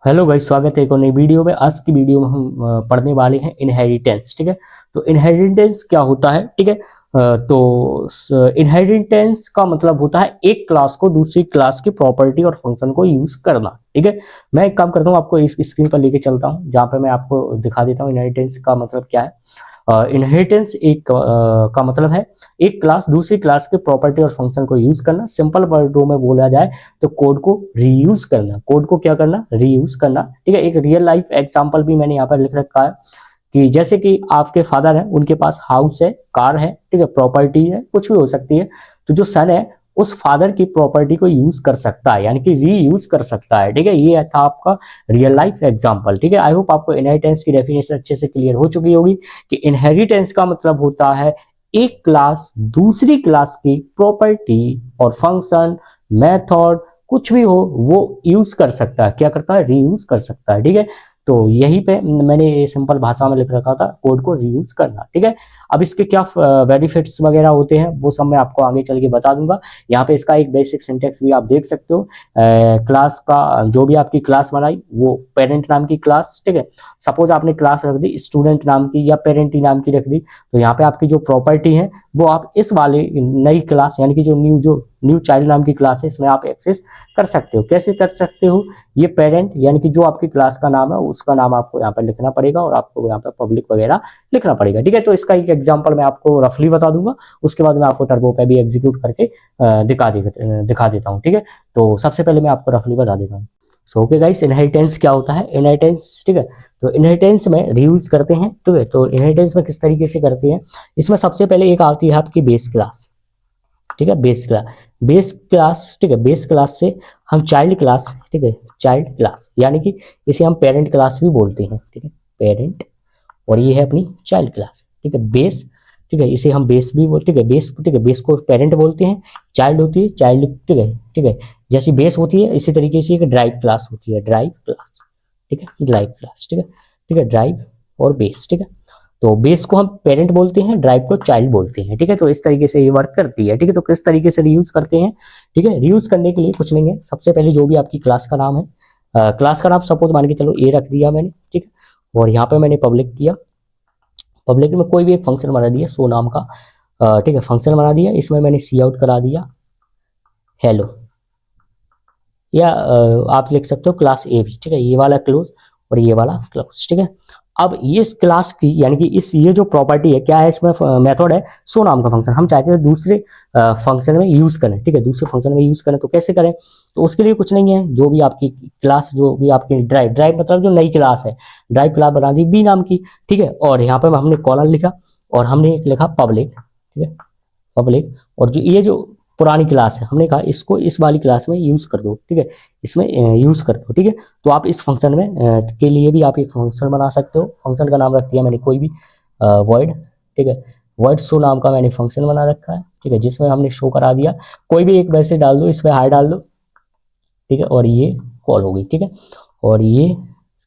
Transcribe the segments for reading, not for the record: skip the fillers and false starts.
Hello guys, स्वागत है एक और नई वीडियो में। आज की वीडियो में हम पढ़ने वाले हैं इनहेरिटेंस। ठीक है, तो इनहेरिटेंस क्या होता है? ठीक है, तो इनहेरिटेंस का मतलब होता है एक क्लास को दूसरी क्लास की प्रॉपर्टी और फंक्शन को यूज करना। ठीक है, मैं एक काम करता हूँ, आपको इस स्क्रीन पर लेके चलता हूँ जहाँ पे मैं आपको दिखा देता हूँ इनहेरिटेंस का मतलब क्या है। इनहेरिटेंस का मतलब है एक क्लास दूसरी क्लास के प्रॉपर्टी और फंक्शन को यूज करना। सिंपल वर्डों में बोला जाए तो कोड को रीयूज करना। कोड को क्या करना? रीयूज करना। ठीक है, एक रियल लाइफ एग्जांपल भी मैंने यहाँ पर लिख रखा है कि जैसे कि आपके फादर हैं, उनके पास हाउस है, कार है, ठीक है, प्रॉपर्टी है, कुछ भी हो सकती है। तो जो सन है उस फादर की प्रॉपर्टी को यूज कर सकता है, यानी कि रीयूज कर सकता है। ठीक है, ये था आपका रियल लाइफ एग्जांपल। ठीक है, आई होप आपको इनहेरिटेंस की डेफिनेशन अच्छे से क्लियर हो चुकी होगी कि इनहेरिटेंस का मतलब होता है एक क्लास दूसरी क्लास की प्रॉपर्टी और फंक्शन, मेथड, कुछ भी हो वो यूज कर सकता है। क्या करता है? रीयूज कर सकता है। ठीक है, तो यहीं पे मैंने सिंपल भाषा में लिख रखा था कोड को रीयूज करना। ठीक है, अब इसके क्या बेनिफिट्स वगैरह होते हैं वो सब मैं आपको आगे चल के बता दूंगा। यहाँ पे इसका एक बेसिक सिंटेक्स भी आप देख सकते हो। क्लास का जो भी आपकी क्लास बनाई वो पेरेंट नाम की क्लास। ठीक है, सपोज आपने क्लास रख दी स्टूडेंट नाम की या पेरेंट नाम की रख दी, तो यहाँ पे आपकी जो प्रॉपर्टी है वो आप इस वाले नई क्लास यानी कि जो न्यू चाइल्ड नाम की क्लास है इसमें आप एक्सेस कर सकते हो। कैसे कर सकते हो? ये पेरेंट यानी कि जो आपकी क्लास का नाम है उसका नाम आपको यहाँ पर लिखना पड़ेगा और आपको यहाँ पर पब्लिक वगैरह लिखना पड़ेगा। ठीक है, तो इसका एक एग्जांपल मैं आपको रफली बता दूंगा, उसके बाद मैं आपको टर्बो पे भी एग्जीक्यूट करके दिखा देता हूँ। ठीक है, तो सबसे पहले मैं आपको रफली बता देता हूँ। सो ओके गाइस, इनहेरिटेंस क्या होता है? इनहेरिटेंस, ठीक है, तो इनहेरिटेंस में रीयूज करते हैं। ठीक है, तो इनहेरिटेंस में किस तरीके से करते हैं? इसमें सबसे पहले एक आती है आपकी बेस क्लास। ठीक है, बेस क्लास, ठीक है, बेस क्लास से हम चाइल्ड क्लास, ठीक है, चाइल्ड क्लास यानी कि इसे हम पेरेंट क्लास भी बोलते हैं। ठीक है, पेरेंट, और ये है अपनी चाइल्ड क्लास। ठीक है, बेस, ठीक है, इसे हम बेस भी बोलते हैं। ठीक है, बेस, ठीक है, बेस को पेरेंट बोलते हैं। चाइल्ड होती है चाइल्ड, ठीक है, ठीक है, जैसी बेस होती है इसी तरीके से एक ड्राइव क्लास होती है, ड्राइव क्लास। ठीक है, ड्राइव क्लास, ठीक है, ठीक है, ड्राइव और बेस। ठीक है, तो बेस को हम पेरेंट बोलते हैं, ड्राइव को चाइल्ड बोलते हैं। ठीक है, तो इस तरीके से ये वर्क करती है। ठीक है, तो किस तरीके से रीयूज करते हैं? ठीक है, रीयूज करने के लिए कुछ नहीं है, सबसे पहले जो भी आपकी क्लास का नाम है, क्लास का नाम सपोज मान के चलो ए रख दिया मैंने। ठीक है, और यहाँ पे मैंने पब्लिक किया, पब्लिक में कोई भी एक फंक्शन बना दिया सो नाम का। ठीक है, फंक्शन बना दिया, इसमें मैंने सी आउट करा दिया हेलो, या आप लिख सकते हो क्लास ए भी। ठीक है, ये वाला क्लोज और ये वाला क्लोज। ठीक है, अब इस क्लास की यानी कि इस ये जो प्रॉपर्टी है क्या है, इसमें मेथड है सो नाम का फंक्शन, हम चाहते हैं दूसरे फंक्शन में यूज करें। ठीक है, दूसरे फंक्शन में यूज करें तो कैसे करें? तो उसके लिए कुछ नहीं है, जो भी आपकी क्लास, जो भी आपकी ड्राइव, ड्राइव मतलब जो नई क्लास है, ड्राइव क्लास बना दी बी नाम की। ठीक है, और यहाँ पे हमने कॉलन लिखा और हमने लिखा पब्लिक। ठीक है, पब्लिक, और जो ये जो पुरानी क्लास है हमने कहा इसको इस वाली क्लास में यूज कर दो। ठीक है, इसमें यूज कर दो। ठीक है, तो आप इस फंक्शन में के लिए भी आप एक फंक्शन बना सकते हो। फंक्शन का नाम रख दिया मैंने कोई भी वॉइड। ठीक है, वॉइड शो नाम का मैंने फंक्शन बना रखा है। ठीक है, जिसमें हमने शो करा दिया, कोई भी एक वैसे डाल दो, इसमें हाई डाल दो। ठीक है, और ये कॉल हो गई। ठीक है, और ये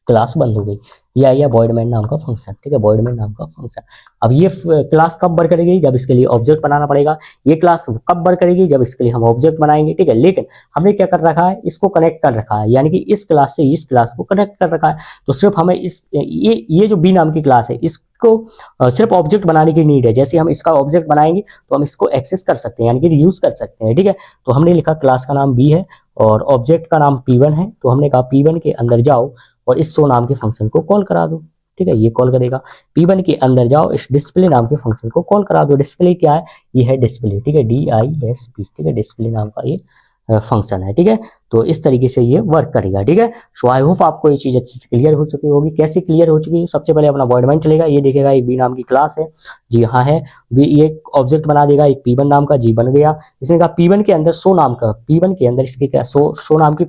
क्लास बंद हो गई, ये आ गया वॉइडमैन नाम का फंक्शन। ठीक है, वॉइडमैन नाम का फंक्शन। अब ये क्लास कब वर्क करेगी? जब इसके लिए ऑब्जेक्ट बनाना पड़ेगा। ये क्लास कब वर्क करेगी? जब इसके लिए हम ऑब्जेक्ट बनाएंगे। ठीक है, लेकिन हमने क्या कर रखा है, इसको कनेक्ट कर रखा है, यानी कि इस क्लास से इस क्लास को कनेक्ट कर रखा है। तो सिर्फ हमें इस ये जो बी नाम की क्लास है इसको सिर्फ ऑब्जेक्ट बनाने की नीड है। जैसे हम इसका ऑब्जेक्ट बनाएंगे तो हम इसको एक्सेस कर सकते हैं, यानी कि यूज कर सकते हैं। ठीक है, तो हमने लिखा क्लास का नाम बी है और ऑब्जेक्ट का नाम P1 है, तो हमने कहा P1 के अंदर जाओ और इस शो नाम के फंक्शन को कॉल करा दो। ठीक है, ये कॉल करेगा। P1 के अंदर जाओ, इस डिस्प्ले नाम के फंक्शन को कॉल करा दो। डिस्प्ले क्या है? ये है डिस्प्ले। ठीक है, DISP। ठीक है, डिस्प्ले नाम का ये फंक्शन है। ठीक है, तो इस तरीके से ये वर्क करेगा। ठीक है, सो आई होप आपको ये चीज अच्छे से क्लियर हो चुकी होगी। कैसे क्लियर हो चुकी है? सबसे पहले अपना वॉइडमैन चलेगा, ये देखेगा एक बी नाम की क्लास है, जी हाँ है, ये ऑब्जेक्ट बना देगा एक P1 नाम का, जी बन गया। इसने कहा P1 के अंदर शो नाम का, P1 के अंदर इसके क्या शो नाम की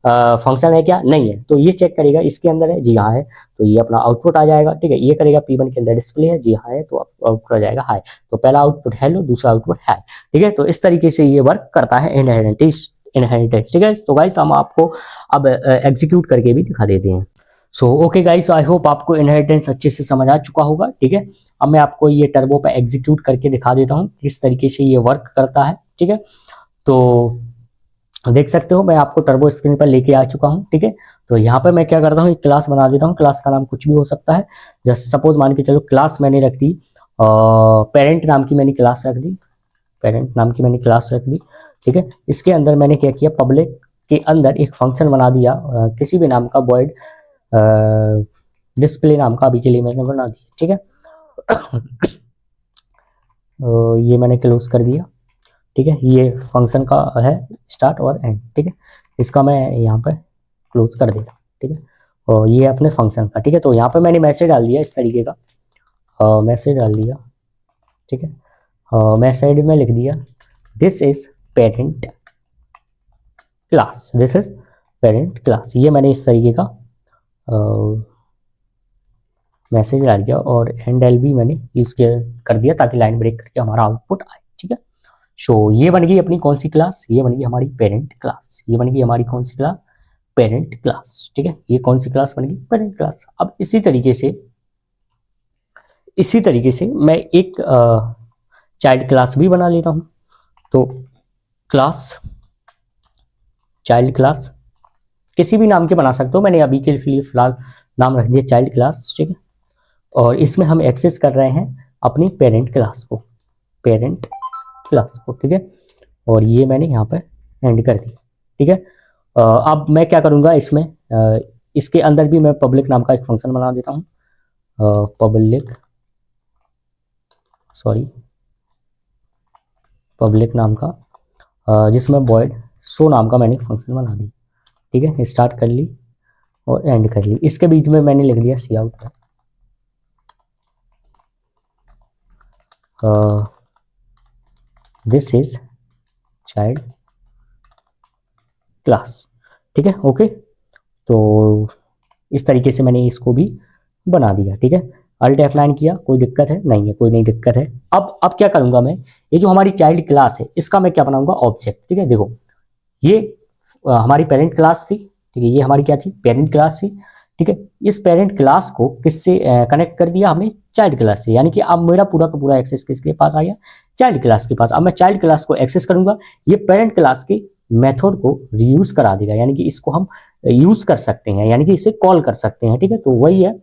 फंक्शन है क्या? नहीं है, तो ये चेक करेगा इसके अंदर है, जी हाँ है, तो ये अपना आउटपुट आ जाएगा। ठीक है, ये करेगा P1 के अंदर डिस्प्ले है, जी हाँ है, तो आउटपुट आ जाएगा हाई। तो पहला आउटपुट हेलो, दूसरा आउटपुट हाई। ठीक है, तो इस तरीके से ये वर्क करता है इनहेरिटेंस। ठीक है, तो गाइस हम आपको अब एग्जीक्यूट करके भी दिखा देते हैं। So okay guys, I hope आपको इनहेरिटेंस अच्छे से समझ आ चुका होगा। ठीक है, अब मैं आपको ये टर्बो पे एग्जीक्यूट करके दिखा देता हूँ किस तरीके से ये वर्क करता है। ठीक है, तो देख सकते हो मैं आपको टर्बो स्क्रीन पर लेके आ चुका हूँ, ठीक है। तो यहाँ पर मैं क्या करता हूँ, एक क्लास बना देता हूँ। क्लास का नाम कुछ भी हो सकता है, जैसे सपोज मान के चलो क्लास मैंने रख दी पेरेंट नाम की मैंने क्लास रख दी, पेरेंट नाम की मैंने क्लास रख दी, ठीक है। इसके अंदर मैंने क्या किया, पब्लिक के अंदर एक फंक्शन बना दिया किसी भी नाम का, वॉइड डिस्प्ले नाम का अभी के लिए मैंने बना दिया, ठीक है। ये मैंने क्लोज कर दिया, ठीक है। ये फंक्शन का है स्टार्ट और एंड, ठीक है। इसका मैं यहाँ पर क्लोज कर देता हूँ, ठीक है। और ये अपने फंक्शन का, ठीक है। तो यहाँ पर मैंने मैसेज डाल दिया इस तरीके का, मैसेज डाल दिया, ठीक है। मैसेज में लिख दिया this is parent class, this is parent class. ये मैंने इस तरीके का मैसेज डाल दिया और एंड एल भी मैंने यूज कर दिया ताकि लाइन ब्रेक करके हमारा आउटपुट आए, ठीक है। सो ये बन गई अपनी कौन सी क्लास, ये बन गई हमारी पेरेंट क्लास। ये बन गई हमारी कौन सी क्लास, पेरेंट क्लास, ठीक है। ये कौन सी क्लास बन गई, पेरेंट क्लास। अब इसी तरीके से मैं एक चाइल्ड क्लास भी बना लेता हूं। तो क्लास, चाइल्ड क्लास किसी भी नाम के बना सकते हो, मैंने अभी के लिए फिलहाल नाम रख दिया चाइल्ड क्लास, ठीक है। और इसमें हम एक्सेस कर रहे हैं अपनी पेरेंट क्लास को, पेरेंट क्लास को, ठीक है। और ये मैंने यहाँ पर एंड कर दिया, ठीक है। अब मैं क्या करूँगा इसमें, इसके अंदर भी मैं पब्लिक नाम का एक फंक्शन बना देता हूँ, पब्लिक नाम का, जिसमें वॉइड शो नाम का मैंने एक फंक्शन बना दिया, ठीक है। स्टार्ट कर ली और एंड कर ली। इसके बीच में मैंने लिख दिया see out, this is child class, ठीक है, ओके। तो इस तरीके से मैंने इसको भी बना दिया, ठीक है। अल्ट F9 किया, कोई दिक्कत है नहीं है, कोई नहीं दिक्कत है। अब क्या करूंगा मैं, ये जो हमारी चाइल्ड क्लास है इसका मैं क्या बनाऊंगा, ऑब्जेक्ट, ठीक है। देखो ये हमारी पेरेंट क्लास थी, ठीक है। ये हमारी क्या थी, पेरेंट क्लास थी, ठीक है। इस पेरेंट क्लास को किससे कनेक्ट कर दिया हमने, चाइल्ड क्लास से। यानी कि अब मेरा पूरा का पूरा एक्सेस किसके पास आ गया, चाइल्ड क्लास के पास। अब मैं चाइल्ड क्लास को एक्सेस करूंगा, ये पेरेंट क्लास के मेथड को रीयूज करा देगा, यानी कि इसको हम यूज कर सकते हैं, यानी कि इसे कॉल कर सकते हैं, ठीक है। तो वही है,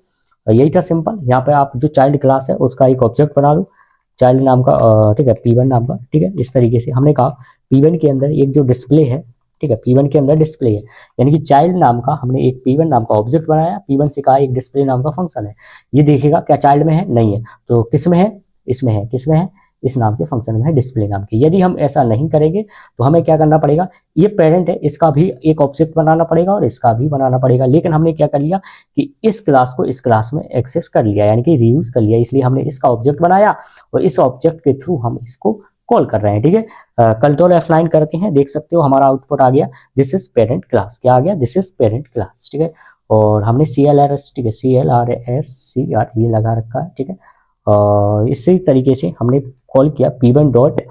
यही था सिंपल। यहाँ पे आप जो चाइल्ड क्लास है उसका एक ऑब्जेक्ट बना लो चाइल्ड नाम का, ठीक है, P1 नाम का, ठीक है। इस तरीके से हमने कहा P1 के अंदर एक जो डिस्प्ले है, ठीक है, P1 के अंदर डिस्प्ले है, यानी कि चाइल्ड नाम का हमने एक P1 नाम का ऑब्जेक्ट बनाया, P1 से कहा एक डिस्प्ले नाम का फंक्शन है। ये देखेगा क्या चाइल्ड में है, नहीं है, तो किस में है, इसमें है, किस में है, इस नाम के फंक्शन में है, डिस्प्ले नाम के। यदि हम ऐसा नहीं करेंगे तो हमें क्या करना पड़ेगा, ये पेरेंट है, इसका भी एक ऑब्जेक्ट बनाना पड़ेगा और इसका भी बनाना पड़ेगा। लेकिन हमने क्या कर लिया कि इस क्लास को इस क्लास में एक्सेस कर लिया, यानी कि रीयूज कर लिया, इसलिए हमने इसका ऑब्जेक्ट बनाया और इस ऑब्जेक्ट के थ्रू हम इसको कॉल कर रहे हैं, ठीक है। कंट्रोल F9 करते हैं, देख सकते हो हमारा आउटपुट आ गया, दिस इज पेरेंट क्लास। क्या आ गया, दिस इज पेरेंट क्लास, ठीक है। और हमने CLRS, ठीक है, CLRSCR ये लगा रखा है, ठीक है। इसी तरीके से हमने कॉल किया P1 डॉट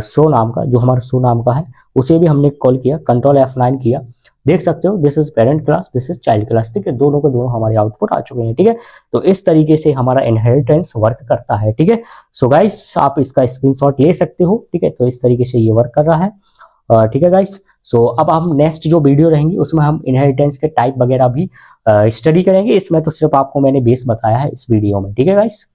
शो नाम का, जो हमारा शो नाम का है उसे भी हमने कॉल किया, कंट्रोल F9 किया, देख सकते हो this is parent class, this is child class, ठीक है। दोनों के दोनों हमारे आउटपुट आ चुके हैं, ठीक है। तो इस तरीके से हमारा इनहेरिटेंस वर्क करता है, ठीक है। सो गाइस आप इसका स्क्रीनशॉट ले सकते हो, ठीक है। तो इस तरीके से ये वर्क कर रहा है, ठीक है गाइस। सो अब हम नेक्स्ट जो वीडियो रहेंगी उसमें हम इनहेरिटेंस के टाइप वगैरह भी स्टडी करेंगे। इसमें तो सिर्फ आपको मैंने बेस बताया है इस वीडियो में, ठीक है गाइस।